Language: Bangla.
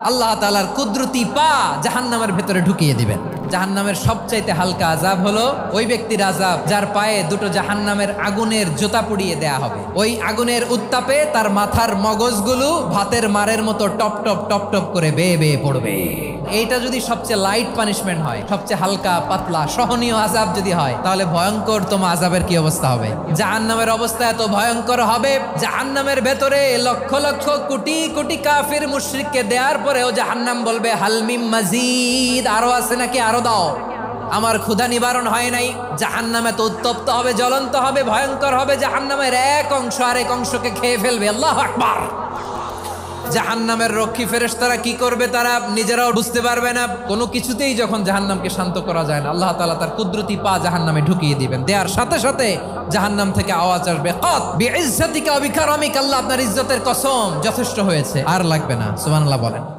আল্লাহ তাআলার কুদরতি পা জাহান্নামের ভেতরে ঢুকিয়ে দিবেন। জাহান্নামের সবচাইতে হালকা আযাব হলো ওই ব্যক্তির আযাব যার পায়ে দুটো জাহান্নামের আগুনের জুতা পুড়িয়ে দেয়া হবে। ওই আগুনের উত্তাপে তার মাথার মগজগুলো ভাতের মারের মতো টপ টপ টপ টপ করে বেয়ে বেয়ে পড়বে। এইটা যদি সবচেয়ে লাইট পানিশমেন্ট হয়, সবচেয়ে হালকা পাতলা সহনীয় আযাব যদি হয়, তাহলে ভয়ঙ্কর তোমার আযাবের কি অবস্থা হবে? জাহান্নামের অবস্থা এত ভয়ঙ্কর হবে, জাহান্নামের ভেতরে লক্ষ লক্ষ কোটি কোটি কাফির মুশরিককে দেওয়ার পরেও জাহান্নাম বলবে হালমিম মাজিদ, আরো আছে নাকি, আরো দাও, আমার ক্ষুধা নিবারণ হয় নাই। জাহান্নামে তো উত্তপ্ত হবে, জ্বলন্ত হবে, ভয়ঙ্কর হবে। জাহান্নামের এক অংশ আরেক অংশকে খেয়ে ফেলবে। আল্লাহু আকবার। জাহান্নামের রক্ষী ফেরেশতারা কি করবে তারা নিজেরাও বুঝতে পারবে না। কোনো কিছুতেই যখন জাহান্নামকে শান্ত করা যায় না, আল্লাহ তাআলা তার কুদরতি পা জাহান্নামে ঢুকিয়ে দিবেন। দেওয়ার সাথে সাথে জাহান্নাম থেকে আওয়াজ আসবে, কাত বিইজ্জাতিকা ওয়া বিকারামিকা, আল্লাহ আপনার ইজ্জতের কসম, যথেষ্ট হয়েছে, আর লাগবে না। সুবহানাল্লাহ বলেন।